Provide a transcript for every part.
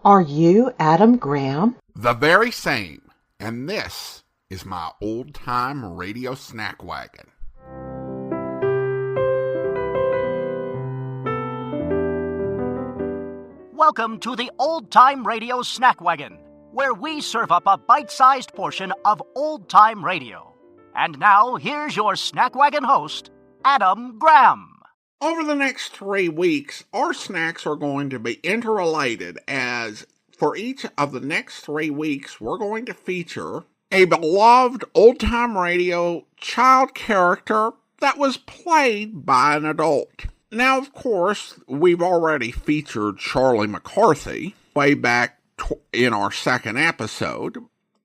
Are you Adam Graham? The very same. And this is my old-time radio snack wagon. Welcome to the Old-Time Radio Snack Wagon, where we serve up a bite-sized portion of old-time radio. And now, here's your Snack Wagon host, Adam Graham. Over the next 3 weeks, our snacks are going to be interrelated, as for each of the next 3 weeks, we're going to feature a beloved old-time radio child character that was played by an adult. Now, of course, we've already featured Charlie McCarthy way back in our second episode,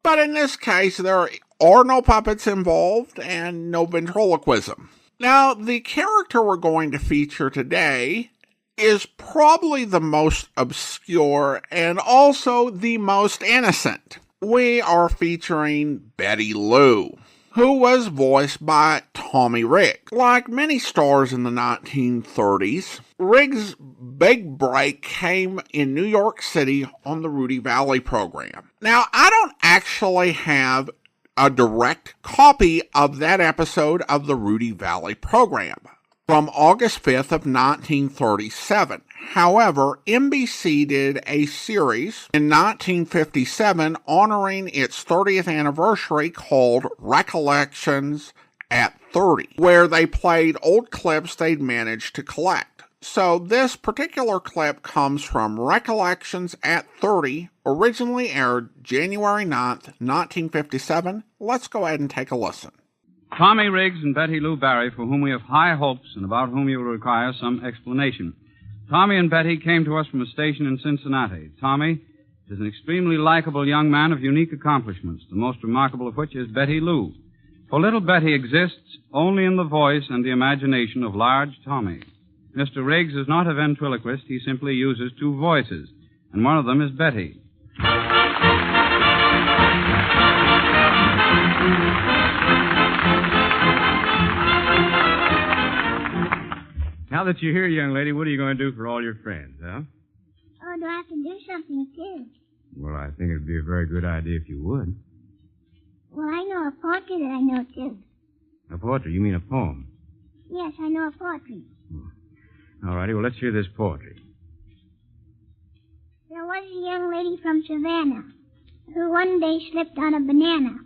but in this case, there are no puppets involved and no ventriloquism. Now, the character we're going to feature today is probably the most obscure and also the most innocent. We are featuring Betty Lou, who was voiced by Tommy Riggs. Like many stars in the 1930s, Riggs' big break came in New York City on the Rudy Vallee program. Now, I don't actually have a direct copy of that episode of the Rudy Vallee program from August 5th of 1937. However, NBC did a series in 1957 honoring its 30th anniversary called Recollections at 30, where they played old clips they'd managed to collect. So this particular clip comes from Recollections at 30, originally aired January 9th, 1957. Let's go ahead and take a listen. Tommy Riggs and Betty Lou Barry, for whom we have high hopes and about whom you will require some explanation. Tommy and Betty came to us from a station in Cincinnati. Tommy is an extremely likable young man of unique accomplishments, the most remarkable of which is Betty Lou. For little Betty exists only in the voice and the imagination of large Tommy. Mr. Riggs is not a ventriloquist. He simply uses two voices, and one of them is Betty. Now that you're here, young lady, what are you going to do for all your friends, huh? Oh, do I have to do something, too? Well, I think it'd be a very good idea if you would. Well, I know a poetry that I know, too. A poetry? You mean a poem? Yes, I know a poetry. All righty, well, let's hear this poetry. There was a young lady from Savannah who one day slipped on a banana.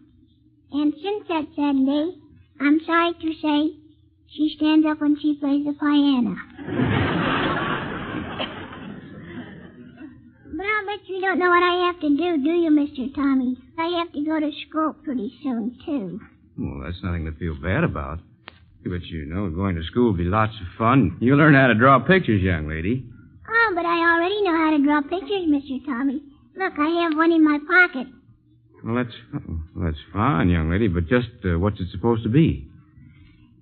And since that sad day, I'm sorry to say, she stands up when she plays the piano. But I'll bet you don't know what I have to do you, Mr. Tommy? I have to go to school pretty soon, too. Well, that's nothing to feel bad about. But you know, going to school will be lots of fun. You'll learn how to draw pictures, young lady. Oh, but I already know how to draw pictures, Mr. Tommy. Look, I have one in my pocket. Well, that's fine, young lady, but just what's it supposed to be?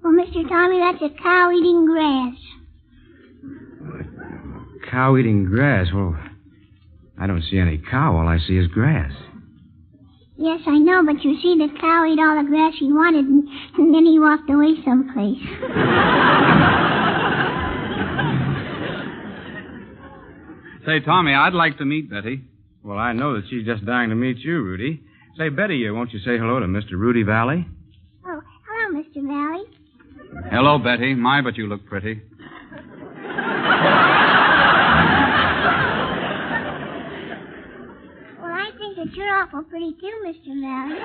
Well, Mr. Tommy, that's a cow eating grass. Cow eating grass? Well, I don't see any cow. All I see is grass. Yes, I know, but you see, the cow ate all the grass he wanted, and then he walked away someplace. Say, Tommy, I'd like to meet Betty. Well, I know that she's just dying to meet you, Rudy. Say, Betty, won't you say hello to Mr. Rudy Vallee? Oh, hello, Mr. Vallee. Hello, Betty. My, but you look pretty. Well, I think that you're awful pretty, too, Mr. Vallee.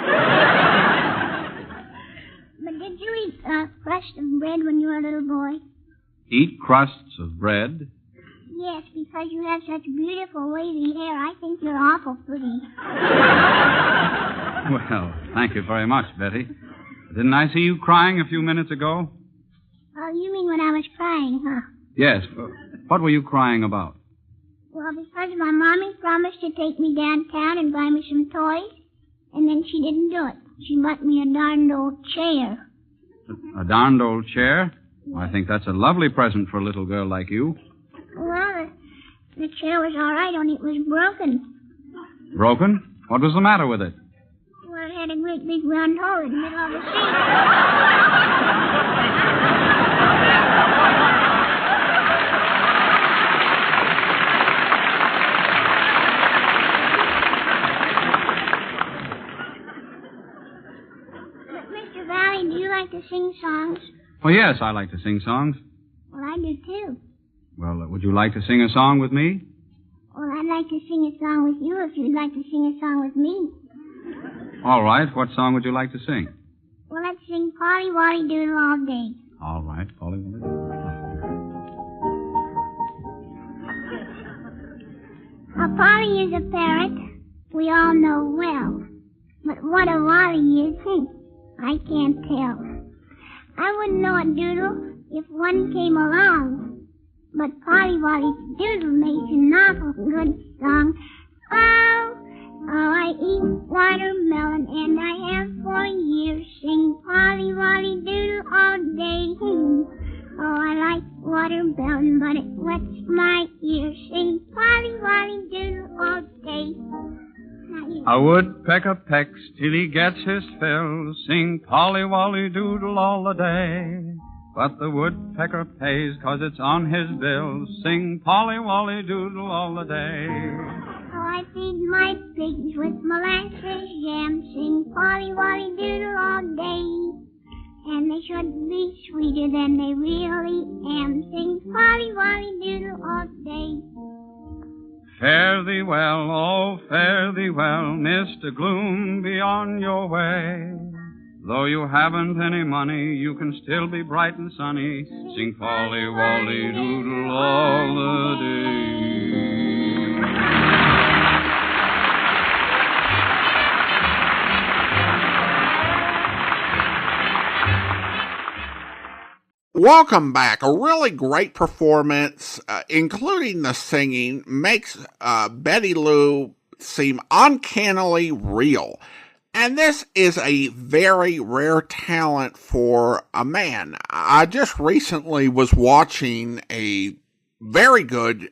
But did you eat crust of bread when you were a little boy? Eat crusts of bread? Yes, because you have such beautiful wavy hair. I think you're awful pretty. Well, thank you very much, Betty. Didn't I see you crying a few minutes ago? Oh, you mean when I was crying, huh? Yes. What were you crying about? Well, because my mommy promised to take me downtown and buy me some toys, and then she didn't do it. She bought me a darned old chair. A darned old chair? Well, I think that's a lovely present for a little girl like you. Well, the chair was all right, only it was broken. Broken? What was the matter with it? Well, it had a great big round hole in the middle of the seat. to sing songs? Oh, yes, I like to sing songs. Well, I do too. Well, would you like to sing a song with me? Well, I'd like to sing a song with you if you'd like to sing a song with me. All right. What song would you like to sing? Well, let's sing Polly Wolly Doodle all day. All right, Polly Wolly Doodle. Polly is a parrot, we all know well. But what a Wolly is, I can't tell. I wouldn't know a doodle if one came along. But Polly Wolly's doodle makes an awful good song. Oh, I eat watermelon and I have for years. Sing Polly Wolly Doodle all day. Oh, I like watermelon, but it wets my ears. Sing Polly Wolly Doodle all day. A woodpecker pecks till he gets his fill. Sing Polly Wolly Doodle all the day. But the woodpecker pays 'cause it's on his bill. Sing Polly Wolly Doodle all the day. Oh, I feed my pigs with molasses jam. Sing Polly Wolly Doodle all day. And they should be sweeter than they really am. Sing Polly Wolly Doodle all day. Fare thee well, oh, fare thee well, Mr. Gloom, be on your way. Though you haven't any money, you can still be bright and sunny. Sing Polly Wolly Doodle all the day. Welcome back. A really great performance, including the singing, makes Betty Lou seem uncannily real. And this is a very rare talent for a man. I just recently was watching a very good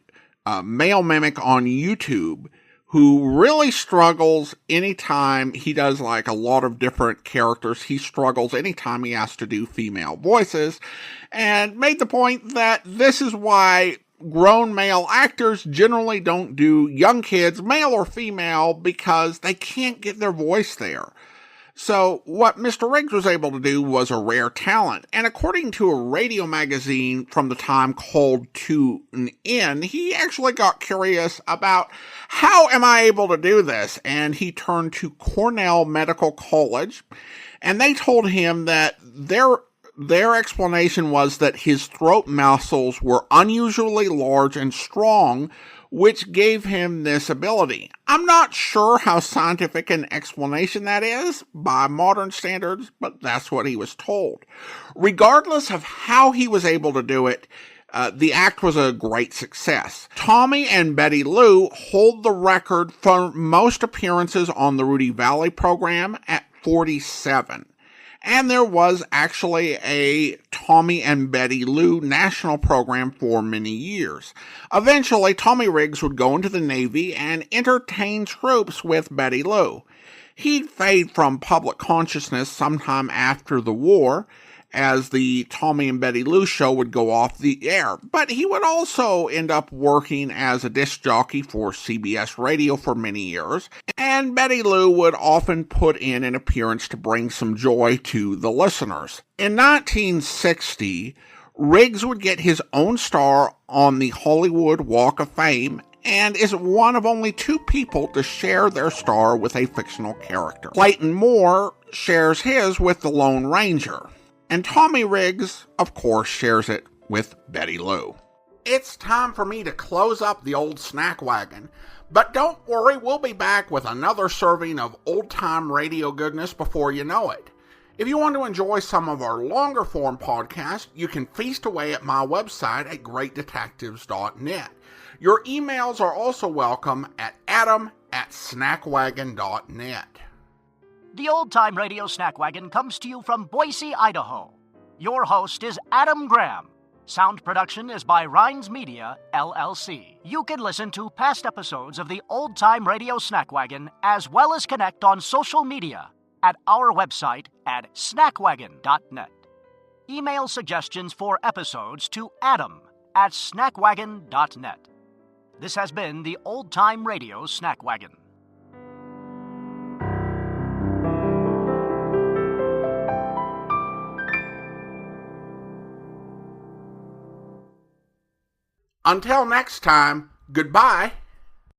male mimic on YouTube who really struggles anytime he does like a lot of different characters. He struggles anytime he has to do female voices, and made the point that this is why grown male actors generally don't do young kids, male or female, because they can't get their voice there. So what Mr. Riggs was able to do was a rare talent. And according to a radio magazine from the time called Tune In, he actually got curious about how am I able to do this? And he turned to Cornell Medical College, and they told him that their explanation was that his throat muscles were unusually large and strong, which gave him this ability. I'm not sure how scientific an explanation that is by modern standards, but that's what he was told. Regardless of how he was able to do it, the act was a great success. Tommy and Betty Lou hold the record for most appearances on the Rudy Vallee program at 47. And there was actually a Tommy and Betty Lou national program for many years. Eventually, Tommy Riggs would go into the Navy and entertain troops with Betty Lou. He'd fade from public consciousness sometime after the war, as the Tommy and Betty Lou show would go off the air. But he would also end up working as a disc jockey for CBS Radio for many years, and Betty Lou would often put in an appearance to bring some joy to the listeners. In 1960, Riggs would get his own star on the Hollywood Walk of Fame, and is one of only two people to share their star with a fictional character. Clayton Moore shares his with the Lone Ranger. And Tommy Riggs, of course, shares it with Betty Lou. It's time for me to close up the old snack wagon. But don't worry, we'll be back with another serving of old-time radio goodness before you know it. If you want to enjoy some of our longer-form podcasts, you can feast away at my website at greatdetectives.net. Your emails are also welcome at adam@snackwagon.net. The Old Time Radio Snack Wagon comes to you from Boise, Idaho. Your host is Adam Graham. Sound production is by Rhines Media, LLC. You can listen to past episodes of the Old Time Radio Snack Wagon as well as connect on social media at our website at snackwagon.net. Email suggestions for episodes to adam@snackwagon.net. This has been the Old Time Radio Snack Wagon. Until next time, goodbye.